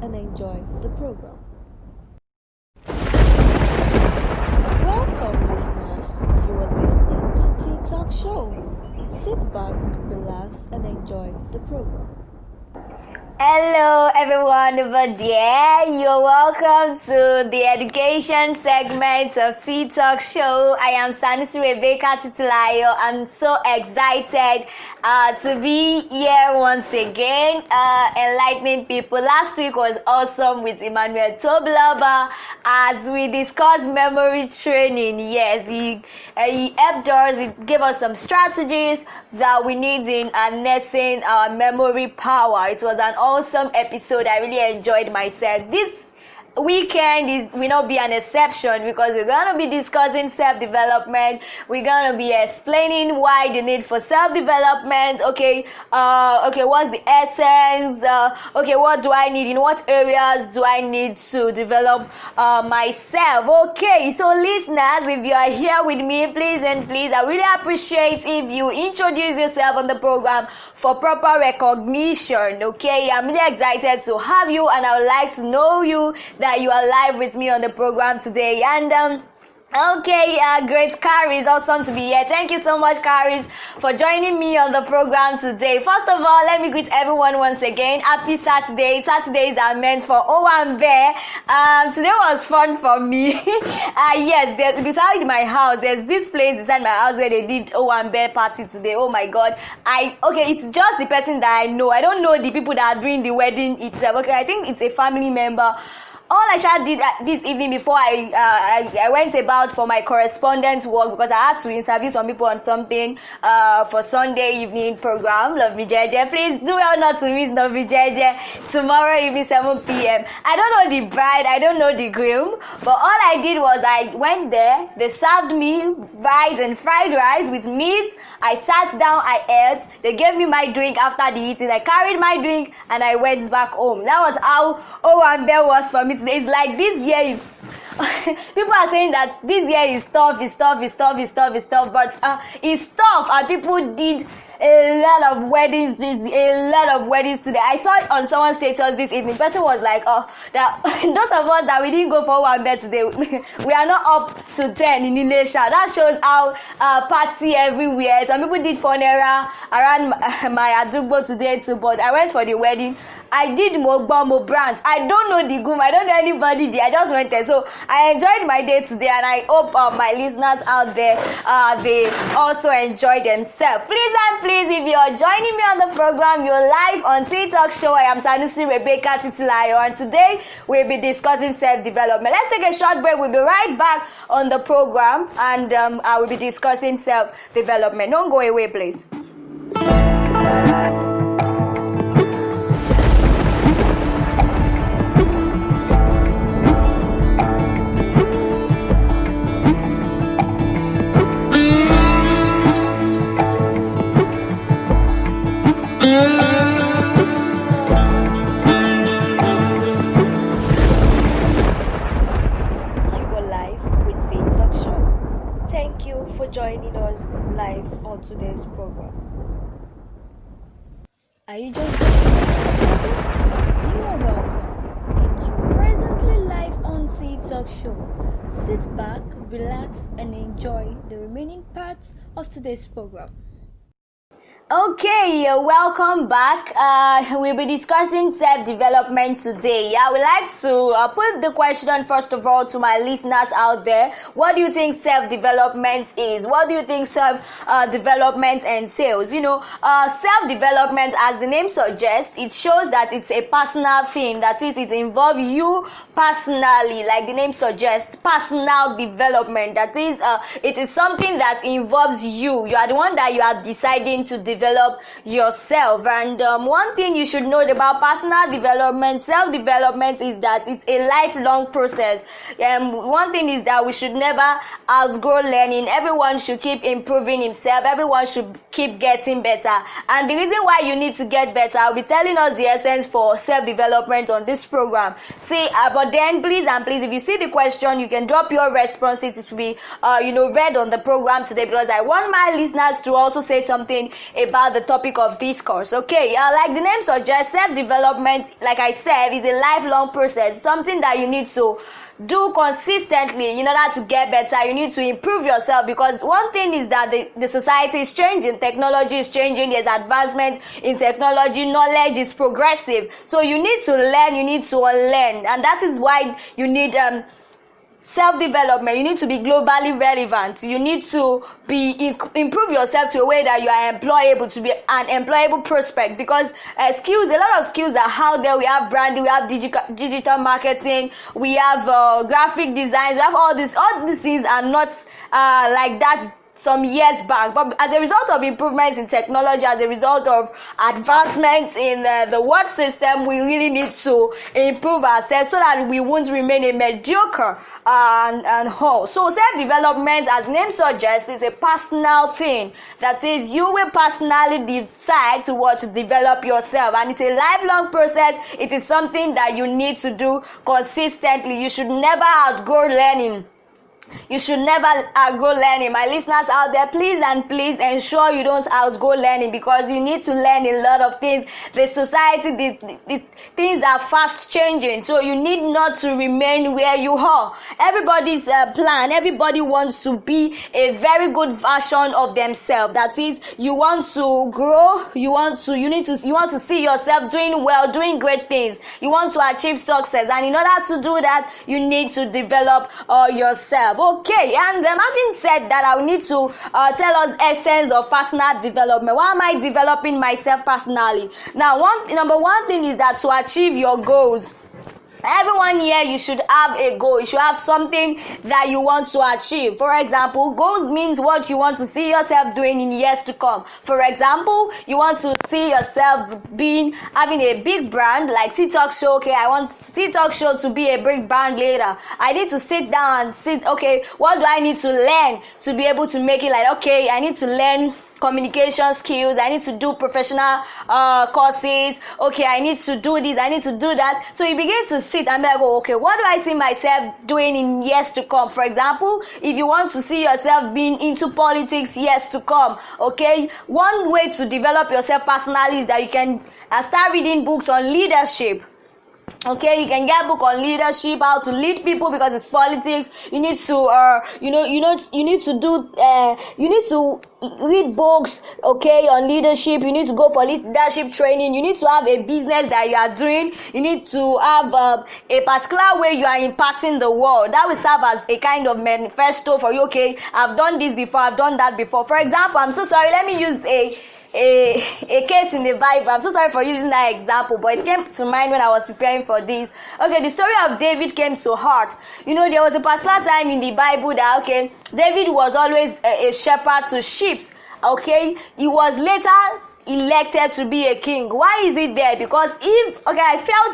and enjoy the program. Welcome, listeners. You are listening to Tea Talk Show. Sit back, relax, and enjoy the program. Hello everyone over there. You're welcome to the education segment of Tea Talk Show. I am Sanusi Rebecca Titilayo. I'm so excited to be here once again, enlightening people. Last week was awesome with Emmanuel Toblaba as we discussed memory training. Yes, he helped us. He gave us some strategies that we need in harnessing our memory power. It was an awesome episode. I really enjoyed myself. This weekend will not be an exception because we're going to be discussing self-development. We're going to be explaining why the need for self-development. Okay, what's the essence? What do I need? In what areas do I need to develop myself? Okay, so listeners, if you are here with me, please, I really appreciate if you introduce yourself on the program for proper recognition. Okay, I'm really excited to have you, and I would like to know you, that you are live with me on the program today. And great, Caris, awesome to be here. Thank you so much, Caris, for joining me on the program today. First of all, let me greet everyone once again. Happy Saturday. Saturdays are meant for Owambe. Today was fun for me. Yes, beside my house, there's this place beside my house where they did Owambe party today. Oh my God. It's just the person that I know. I don't know the people that are doing the wedding itself. Okay, I think it's a family member. All I did this evening before I went about for my correspondence work, because I had to interview some people on something for Sunday evening program. Love me, JJ. Please do well not to miss Love me, JJ. Tomorrow evening, 7 p.m. I don't know the bride, I don't know the groom, but all I did was I went there. They served me rice and fried rice with meat. I sat down, I ate. They gave me my drink after the eating. I carried my drink and I went back home. That was how Owambe was for me. It's like this year is people are saying that this year is tough, but it's tough, and people did a lot of weddings today. I saw it on someone's status this evening. Person was like, that those of us that we didn't go for one bed today, we are not up to 10 in Indonesia. That shows how party everywhere. Some people did funeral around my Adugbo today too, but I went for the wedding. I did Mogbomo branch. I don't know the groom. I don't know anybody there. I just went there. So I enjoyed my day today, and I hope my listeners out there, they also enjoyed themselves. Please, if you are joining me on the program, you're live on Tea Talk Show. I am Sanusi Rebecca Titilayo, and today we'll be discussing self-development. Let's take a short break. We'll be right back on the program, and I will be discussing self-development. Don't go away, please. Joining us live on today's program. Are you just joining us on the program? You are welcome, and you presently live on Tea Talk Show. Sit back, relax, and enjoy the remaining parts of today's program. Okay, welcome back. We'll be discussing self-development today. I would like to put the question first of all to my listeners out there. What do you think self-development is? What do you think self-development entails? Self-development, as the name suggests, it shows that it's a personal thing. That is, it involves you personally, like the name suggests, personal development. That is, it is something that involves you. You are the one that you are deciding to develop yourself. And one thing you should know about personal development, self-development, is that it's a lifelong process. One thing is that we should never outgrow learning. Everyone should keep improving himself. Everyone should keep getting better. And the reason why you need to get better, I'll be telling us the essence for self-development on this program. See, but then please, if you see the question, you can drop your response. It will be read on the program today, because I want my listeners to also say something about the topic of discourse. Okay, like the name suggests, self-development, like I said, is a lifelong process, something that you need to do consistently in order to get better. You need to improve yourself, because one thing is that the society is changing, technology is changing, there's advancement in technology, knowledge is progressive, so you need to learn, you need to unlearn, and that is why you need self-development. You need to be globally relevant. You need to improve yourself to a way that you are employable, to be an employable prospect, because a lot of skills are out there. We have branding, we have digital marketing, we have graphic designs, we have all these things are not like that some years back, but as a result of improvements in technology, as a result of advancements in the world system, we really need to improve ourselves so that we won't remain a mediocre and whole. So self-development, as name suggests, is a personal thing. That is, you will personally decide to develop yourself, and it's a lifelong process. It is something that you need to do consistently. You should never outgrow learning. You should never outgrow learning. My listeners out there, please ensure you don't outgrow learning, because you need to learn a lot of things. The society, the things are fast changing, so you need not to remain where you are. Everybody's plan, everybody wants to be a very good version of themselves. That is, you want to grow, you want to see yourself doing well, doing great things. You want to achieve success, and in order to do that, you need to develop yourself. Okay, and having said that, I will need to tell us essence of personal development. Why am I developing myself personally? Now, number one thing is that to achieve your goals. Everyone here, you should have a goal. You should have something that you want to achieve. For example, goals means what you want to see yourself doing in years to come. For example, you want to see yourself having a big brand like TikTok Show. Okay, I want TikTok Show to be a big brand later. I need to sit down and okay, what do I need to learn to be able to make it? Like, okay, I need to learn communication skills, I need to do professional courses, okay, I need to do this, I need to do that. So you begin to sit and be like, oh, okay, what do I see myself doing in years to come? For example, if you want to see yourself being into politics years to come, okay, one way to develop yourself personally is that you can start reading books on leadership. Okay, you can get a book on leadership, how to lead people, because it's politics. You need to you need to read books, okay, on leadership. You need to go for leadership training. You need to have a business that you are doing. You need to have a particular way you are impacting the world. That will serve as a kind of manifesto for you. Okay, I've done this before, I've done that before. For example, I'm so sorry, let me use a case in the Bible. I'm so sorry for using that example, but it came to mind when I was preparing for this. Okay, the story of David came to heart. You know, there was a particular time in the Bible that, okay, David was always a shepherd to sheep. Okay, he was later elected to be a king. Why is it there? Because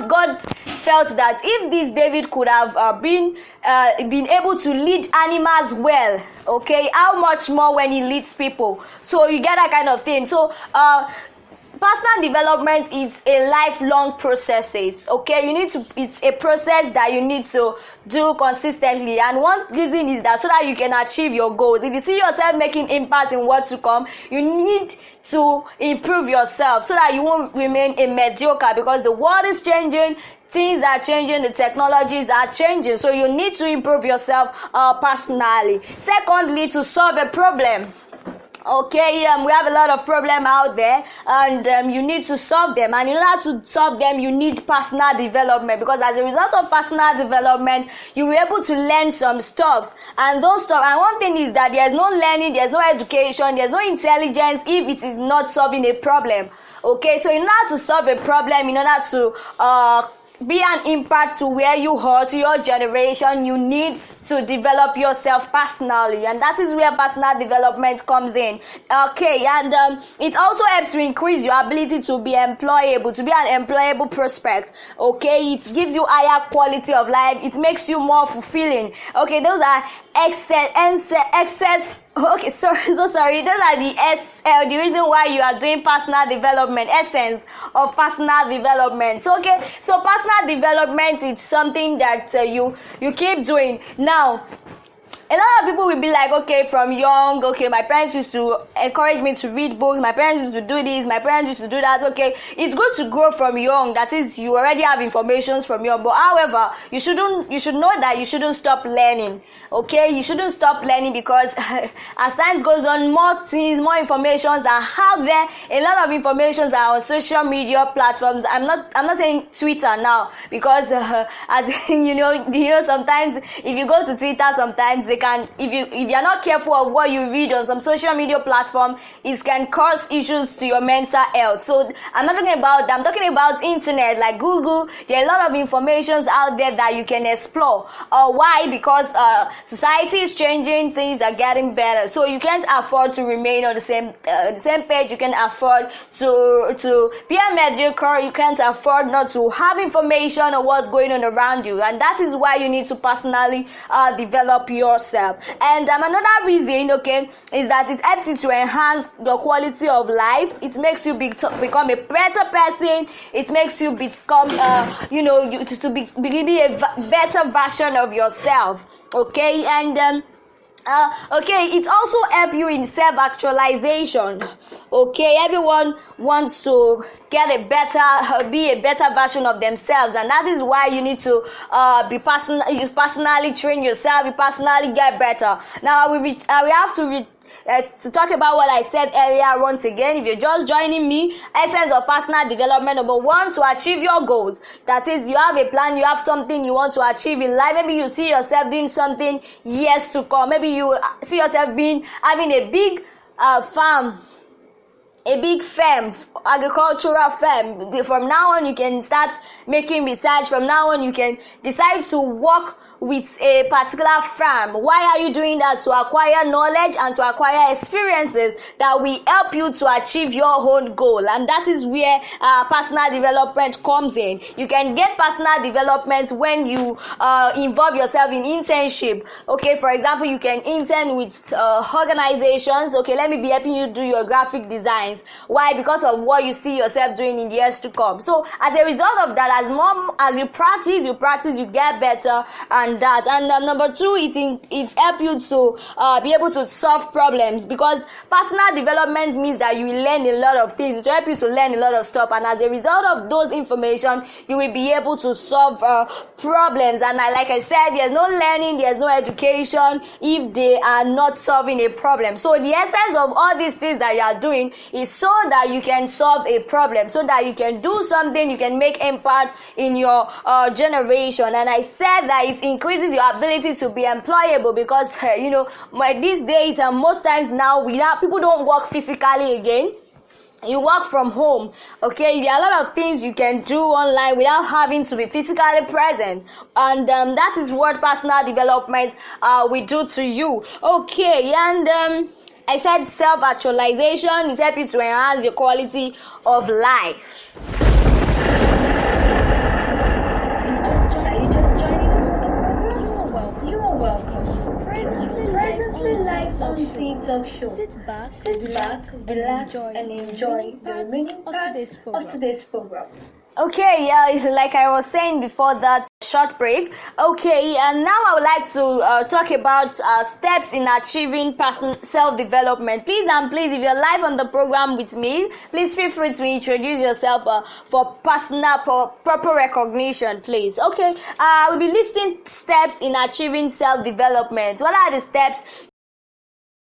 God felt that if this David could have been able to lead animals well, okay, how much more when he leads people? So you get that kind of thing. So personal development is a lifelong process. Okay, it's a process that you need to do consistently, and one reason is that so that you can achieve your goals. If you see yourself making impact in what to come, you need to improve yourself so that you won't remain a mediocre, because the world is changing, things are changing, the technologies are changing, so you need to improve yourself personally. Secondly, to solve a problem. Okay, we have a lot of problems out there, and you need to solve them. And in order to solve them, you need personal development, because as a result of personal development, you will be able to learn some stuff. And those stuff. And one thing is that there's no learning, there's no education, there's no intelligence if it is not solving a problem. Okay, so in order to solve a problem, in order to be an impact to where you are, to your generation, you need to develop yourself personally, and that is where personal development comes in. Okay, and it also helps to increase your ability to be employable, to be an employable prospect. Okay, it gives you higher quality of life, it makes you more fulfilling. Okay, those are excess. Okay, so sorry. Those are the reason why you are doing personal development, essence of personal development. Okay, so personal development is something that you keep doing. Now, a lot of people will be like, okay, from young, okay, my parents used to encouraged me to read books. My parents used to do this. My parents used to do that. Okay, it's good to grow from young. That is, you already have information from young. But however, you should know that you shouldn't stop learning. Okay, you shouldn't stop learning because as time goes on, more things, more informations are out there. A lot of informations are on social media platforms. I'm not saying Twitter now because as you know sometimes if you go to Twitter, sometimes they can, if you're not careful of what you read on some social media platform, it can cause issues to your mental health. So I'm not talking about that. I'm talking about internet like Google. There are a lot of informations out there that you can explore. Why? Because society is changing, things are getting better. So you can't afford to remain on the same page. You can afford to be a mediocre. You can't afford not to have information on what's going on around you, and that is why you need to personally develop yourself. And another reason, okay, is that it helps you to enhance the quality of life. It makes you become a better person. It makes you become to be a better version of yourself. Okay, and it also helps you in self-actualization. Okay, everyone wants to be a better version of themselves, and that is why you need to you personally train yourself, you personally get better. Now we have to talk about what I said earlier once again. If you're just joining me, essence of personal development, number one, to achieve your goals. That is, you have a plan, you have something you want to achieve in life. Maybe you see yourself doing something years to come. Maybe you see yourself having a big farm, a big firm, agricultural firm. From now on, you can start making research. From now on, you can decide to work with a particular firm. Why are you doing that? To acquire knowledge and to acquire experiences that will help you to achieve your own goal. And that is where personal development comes in. You can get personal development when you involve yourself in internship. Okay, for example, you can intern with organizations. Okay, let me be helping you do your graphic designs. Why? Because of what you see yourself doing in the years to come. So as a result of that, as more as you practice, you get better. And that, and number two, it helps you to be able to solve problems, because personal development means that you will learn a lot of things. It will help you to learn a lot of stuff, and as a result of those information, you will be able to solve problems. And like I said, there's no learning, there's no education if they are not solving a problem. So the essence of all these things that you are doing is so that you can solve a problem, so that you can do something, you can make impact in your generation. And I said that it increases your ability to be employable, because these days and most times now people don't work physically again. You work from home. Okay, there are a lot of things you can do online without having to be physically present, and that is what personal development will do to you. Okay, and I said self-actualization is helping to enhance your quality of life. Are you just joining us? You are welcome. Presently live on Seed Talk Show. Sit back, relax, and enjoy the remaining part of today's program. Okay, yeah, like I was saying before that short break. Okay, and now I would like to talk about steps in achieving self-development. Please, if you're live on the program with me, please feel free to introduce yourself for proper recognition, please. Okay, we'll be listing steps in achieving self-development. What are the steps